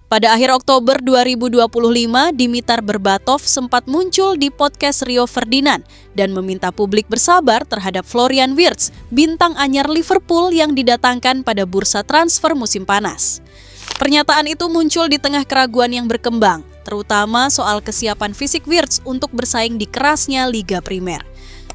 Pada akhir Oktober 2025, Dimitar Berbatov sempat muncul di podcast Rio Ferdinand dan meminta publik bersabar terhadap Florian Wirtz, bintang anyar Liverpool yang didatangkan pada bursa transfer musim panas. Pernyataan itu muncul di tengah keraguan yang berkembang, terutama soal kesiapan fisik Wirtz untuk bersaing di kerasnya Liga Primer.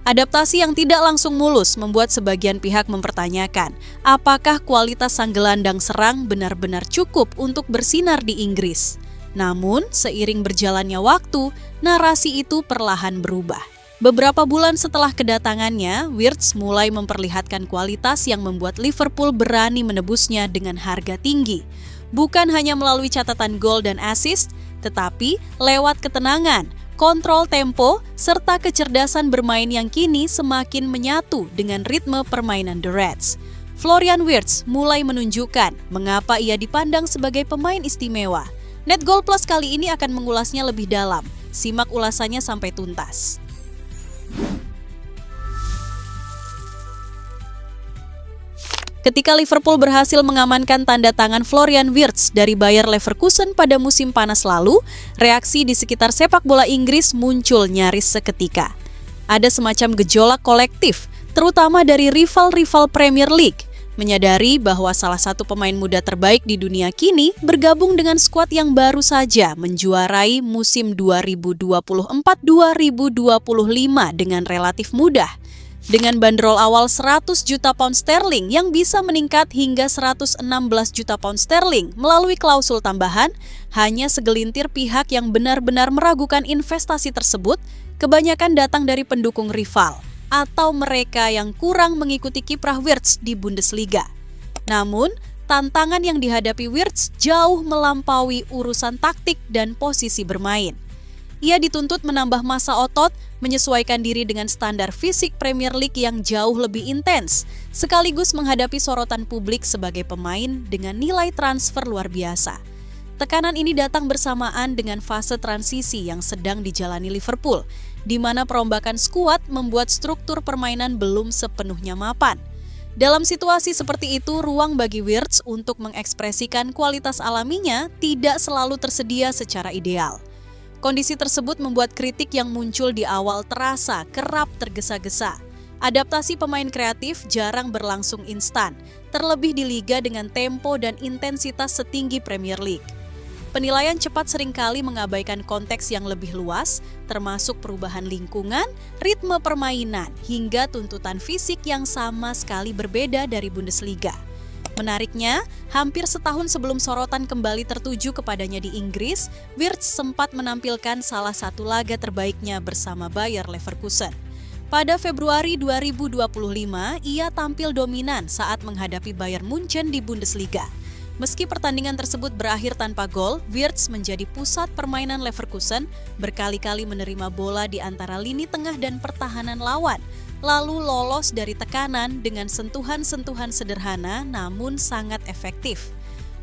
Adaptasi yang tidak langsung mulus membuat sebagian pihak mempertanyakan apakah kualitas sang gelandang serang benar-benar cukup untuk bersinar di Inggris. Namun, seiring berjalannya waktu, narasi itu perlahan berubah. Beberapa bulan setelah kedatangannya, Wirtz mulai memperlihatkan kualitas yang membuat Liverpool berani menebusnya dengan harga tinggi. Bukan hanya melalui catatan gol dan assist, tetapi lewat ketenangan, kontrol tempo, serta kecerdasan bermain yang kini semakin menyatu dengan ritme permainan The Reds. Florian Wirtz mulai menunjukkan mengapa ia dipandang sebagai pemain istimewa. Net Goal Plus kali ini akan mengulasnya lebih dalam. Simak ulasannya sampai tuntas. Ketika Liverpool berhasil mengamankan tanda tangan Florian Wirtz dari Bayer Leverkusen pada musim panas lalu, reaksi di sekitar sepak bola Inggris muncul nyaris seketika. Ada semacam gejolak kolektif, terutama dari rival-rival Premier League, menyadari bahwa salah satu pemain muda terbaik di dunia kini bergabung dengan skuad yang baru saja menjuarai musim 2024-2025 dengan relatif mudah. Dengan bandrol awal 100 juta pound sterling yang bisa meningkat hingga 116 juta pound sterling melalui klausul tambahan, hanya segelintir pihak yang benar-benar meragukan investasi tersebut, kebanyakan datang dari pendukung rival atau mereka yang kurang mengikuti kiprah Wirtz di Bundesliga. Namun, tantangan yang dihadapi Wirtz jauh melampaui urusan taktik dan posisi bermain. Ia dituntut menambah massa otot, menyesuaikan diri dengan standar fisik Premier League yang jauh lebih intens, sekaligus menghadapi sorotan publik sebagai pemain dengan nilai transfer luar biasa. Tekanan ini datang bersamaan dengan fase transisi yang sedang dijalani Liverpool, di mana perombakan skuad membuat struktur permainan belum sepenuhnya mapan. Dalam situasi seperti itu, ruang bagi Wirtz untuk mengekspresikan kualitas alaminya tidak selalu tersedia secara ideal. Kondisi tersebut membuat kritik yang muncul di awal terasa kerap tergesa-gesa. Adaptasi pemain kreatif jarang berlangsung instan, terlebih di liga dengan tempo dan intensitas setinggi Premier League. Penilaian cepat seringkali mengabaikan konteks yang lebih luas, termasuk perubahan lingkungan, ritme permainan, hingga tuntutan fisik yang sama sekali berbeda dari Bundesliga. Menariknya, hampir setahun sebelum sorotan kembali tertuju kepadanya di Inggris, Wirtz sempat menampilkan salah satu laga terbaiknya bersama Bayer Leverkusen. Pada Februari 2025, ia tampil dominan saat menghadapi Bayern Munchen di Bundesliga. Meski pertandingan tersebut berakhir tanpa gol, Wirtz menjadi pusat permainan Leverkusen, berkali-kali menerima bola di antara lini tengah dan pertahanan lawan, lalu lolos dari tekanan dengan sentuhan-sentuhan sederhana namun sangat efektif.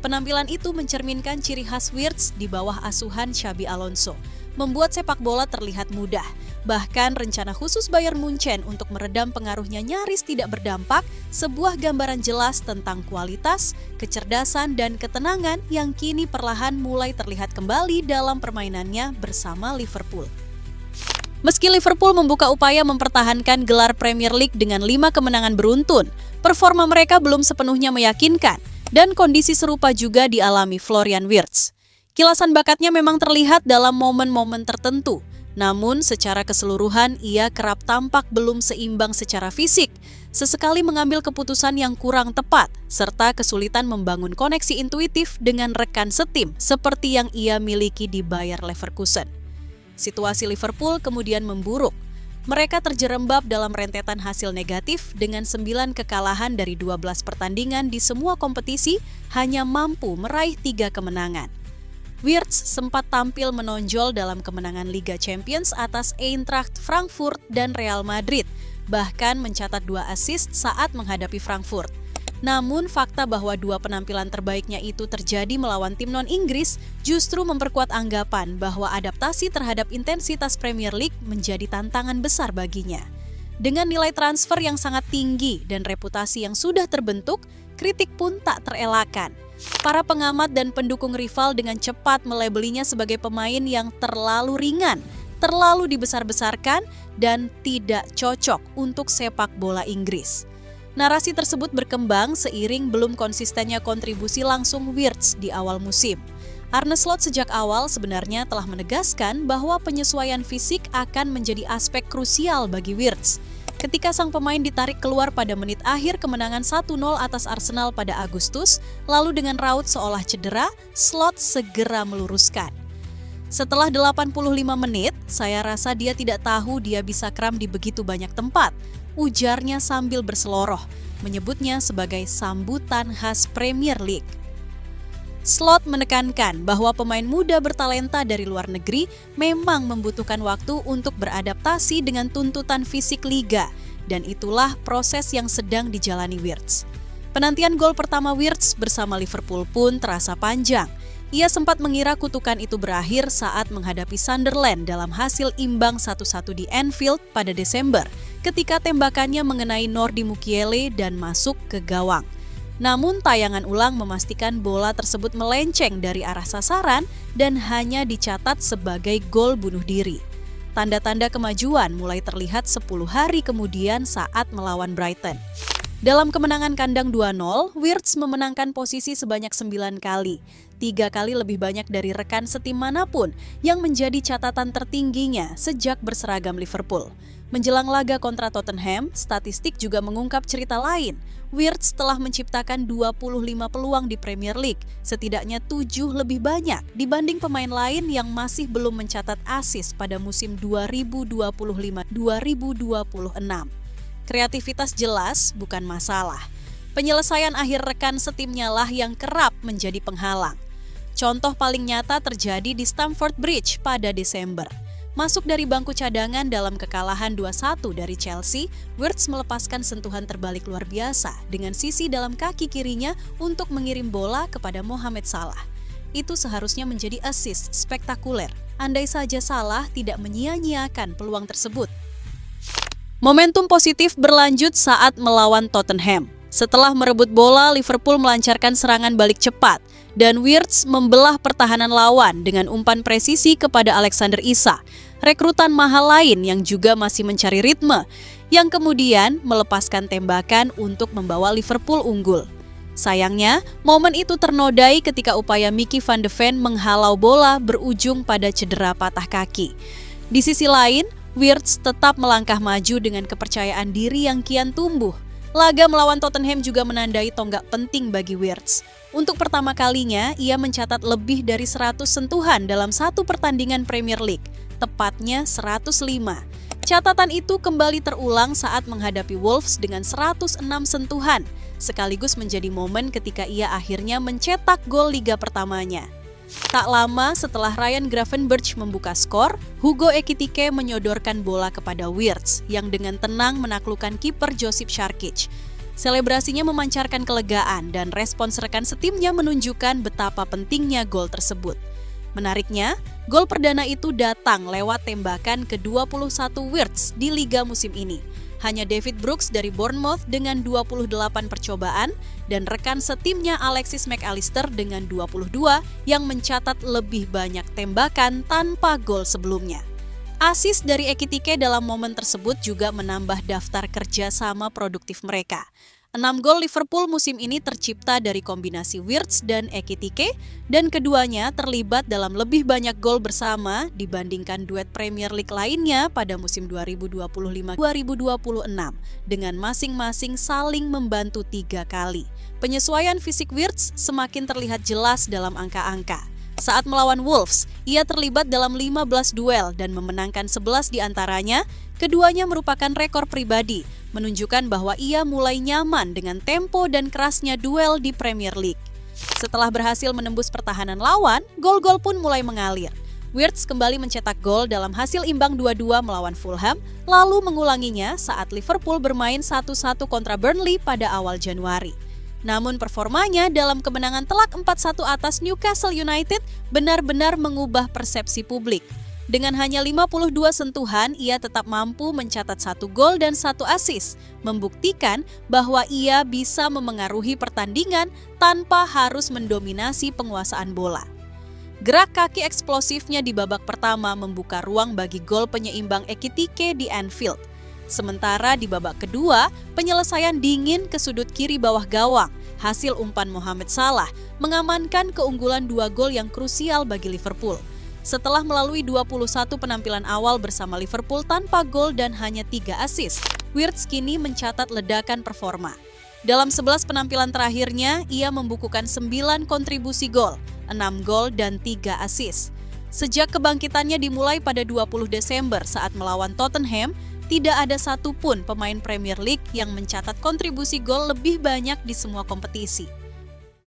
Penampilan itu mencerminkan ciri khas Wirtz di bawah asuhan Xabi Alonso, membuat sepak bola terlihat mudah. Bahkan rencana khusus Bayern Munchen untuk meredam pengaruhnya nyaris tidak berdampak, sebuah gambaran jelas tentang kualitas, kecerdasan, dan ketenangan yang kini perlahan mulai terlihat kembali dalam permainannya bersama Liverpool. Meski Liverpool membuka upaya mempertahankan gelar Premier League dengan 5 kemenangan beruntun, performa mereka belum sepenuhnya meyakinkan, dan kondisi serupa juga dialami Florian Wirtz. Kilasan bakatnya memang terlihat dalam momen-momen tertentu, namun secara keseluruhan ia kerap tampak belum seimbang secara fisik, sesekali mengambil keputusan yang kurang tepat, serta kesulitan membangun koneksi intuitif dengan rekan setim seperti yang ia miliki di Bayer Leverkusen. Situasi Liverpool kemudian memburuk. Mereka terjerembab dalam rentetan hasil negatif dengan 9 kekalahan dari 12 pertandingan di semua kompetisi, hanya mampu meraih 3 kemenangan. Wirtz sempat tampil menonjol dalam kemenangan Liga Champions atas Eintracht Frankfurt dan Real Madrid, bahkan mencatat 2 assist saat menghadapi Frankfurt. Namun fakta bahwa 2 penampilan terbaiknya itu terjadi melawan tim non-Inggris justru memperkuat anggapan bahwa adaptasi terhadap intensitas Premier League menjadi tantangan besar baginya. Dengan nilai transfer yang sangat tinggi dan reputasi yang sudah terbentuk, kritik pun tak terelakkan. Para pengamat dan pendukung rival dengan cepat melabelinya sebagai pemain yang terlalu ringan, terlalu dibesar-besarkan, dan tidak cocok untuk sepak bola Inggris. Narasi tersebut berkembang seiring belum konsistennya kontribusi langsung Wirtz di awal musim. Arne Slot sejak awal sebenarnya telah menegaskan bahwa penyesuaian fisik akan menjadi aspek krusial bagi Wirtz. Ketika sang pemain ditarik keluar pada menit akhir kemenangan 1-0 atas Arsenal pada Agustus, lalu dengan raut seolah cedera, Slot segera meluruskan. Setelah 85 menit, saya rasa dia tidak tahu dia bisa kram di begitu banyak tempat, ujarnya sambil berseloroh, menyebutnya sebagai sambutan khas Premier League. Slot menekankan bahwa pemain muda bertalenta dari luar negeri memang membutuhkan waktu untuk beradaptasi dengan tuntutan fisik liga, dan itulah proses yang sedang dijalani Wirtz. Penantian gol pertama Wirtz bersama Liverpool pun terasa panjang. Ia sempat mengira kutukan itu berakhir saat menghadapi Sunderland dalam hasil imbang 1-1 di Anfield pada Desember, ketika tembakannya mengenai Nordi Mukiele dan masuk ke gawang. Namun tayangan ulang memastikan bola tersebut melenceng dari arah sasaran dan hanya dicatat sebagai gol bunuh diri. Tanda-tanda kemajuan mulai terlihat 10 hari kemudian saat melawan Brighton. Dalam kemenangan kandang 2-0, Wirtz memenangkan posisi sebanyak 9 kali, 3 kali lebih banyak dari rekan setim manapun yang menjadi catatan tertingginya sejak berseragam Liverpool. Menjelang laga kontra Tottenham, statistik juga mengungkap cerita lain. Wirtz telah menciptakan 25 peluang di Premier League, setidaknya 7 lebih banyak dibanding pemain lain yang masih belum mencatat assist pada musim 2025-2026. Kreativitas jelas bukan masalah. Penyelesaian akhir rekan setimnya lah yang kerap menjadi penghalang. Contoh paling nyata terjadi di Stamford Bridge pada Desember. Masuk dari bangku cadangan dalam kekalahan 2-1 dari Chelsea, Wirtz melepaskan sentuhan terbalik luar biasa dengan sisi dalam kaki kirinya untuk mengirim bola kepada Mohamed Salah. Itu seharusnya menjadi assist spektakuler, andai saja Salah tidak menyia-nyiakan peluang tersebut. Momentum positif berlanjut saat melawan Tottenham. Setelah merebut bola, Liverpool melancarkan serangan balik cepat dan Wirtz membelah pertahanan lawan dengan umpan presisi kepada Alexander Isak, rekrutan mahal lain yang juga masih mencari ritme, yang kemudian melepaskan tembakan untuk membawa Liverpool unggul. Sayangnya, momen itu ternodai ketika upaya Mickey van de Ven menghalau bola berujung pada cedera patah kaki. Di sisi lain, Wirtz tetap melangkah maju dengan kepercayaan diri yang kian tumbuh. Laga melawan Tottenham juga menandai tonggak penting bagi Wirtz. Untuk pertama kalinya, ia mencatat lebih dari 100 sentuhan dalam satu pertandingan Premier League, tepatnya 105. Catatan itu kembali terulang saat menghadapi Wolves dengan 106 sentuhan, sekaligus menjadi momen ketika ia akhirnya mencetak gol liga pertamanya. Tak lama setelah Ryan Gravenberch membuka skor, Hugo Ekitike menyodorkan bola kepada Wirtz yang dengan tenang menaklukkan kiper Josip Šarkić. Selebrasinya memancarkan kelegaan dan respons rekan setimnya menunjukkan betapa pentingnya gol tersebut. Menariknya, gol perdana itu datang lewat tembakan ke-21 Wirtz di liga musim ini. Hanya David Brooks dari Bournemouth dengan 28 percobaan dan rekan setimnya Alexis Mac Allister dengan 22 yang mencatat lebih banyak tembakan tanpa gol sebelumnya. Assist dari Ekitike dalam momen tersebut juga menambah daftar kerja sama produktif mereka. 6 gol Liverpool musim ini tercipta dari kombinasi Wirtz dan Ekitike, dan keduanya terlibat dalam lebih banyak gol bersama dibandingkan duet Premier League lainnya pada musim 2025-2026, dengan masing-masing saling membantu 3 kali. Penyesuaian fisik Wirtz semakin terlihat jelas dalam angka-angka. Saat melawan Wolves, ia terlibat dalam 15 duel dan memenangkan 11 diantaranya. Keduanya merupakan rekor pribadi, menunjukkan bahwa ia mulai nyaman dengan tempo dan kerasnya duel di Premier League. Setelah berhasil menembus pertahanan lawan, gol-gol pun mulai mengalir. Wirtz kembali mencetak gol dalam hasil imbang 2-2 melawan Fulham, lalu mengulanginya saat Liverpool bermain 1-1 kontra Burnley pada awal Januari. Namun performanya dalam kemenangan telak 4-1 atas Newcastle United benar-benar mengubah persepsi publik. Dengan hanya 52 sentuhan, ia tetap mampu mencatat 1 gol dan 1 assist, membuktikan bahwa ia bisa memengaruhi pertandingan tanpa harus mendominasi penguasaan bola. Gerak kaki eksplosifnya di babak pertama membuka ruang bagi gol penyeimbang Ekitike di Anfield. Sementara di babak kedua, penyelesaian dingin ke sudut kiri bawah gawang, hasil umpan Mohamed Salah, mengamankan keunggulan 2 gol yang krusial bagi Liverpool. Setelah melalui 21 penampilan awal bersama Liverpool tanpa gol dan hanya 3 assist, Wirtz kini mencatat ledakan performa. Dalam 11 penampilan terakhirnya, ia membukukan 9 kontribusi gol, 6 gol dan 3 assist. Sejak kebangkitannya dimulai pada 20 Desember saat melawan Tottenham, tidak ada satupun pemain Premier League yang mencatat kontribusi gol lebih banyak di semua kompetisi.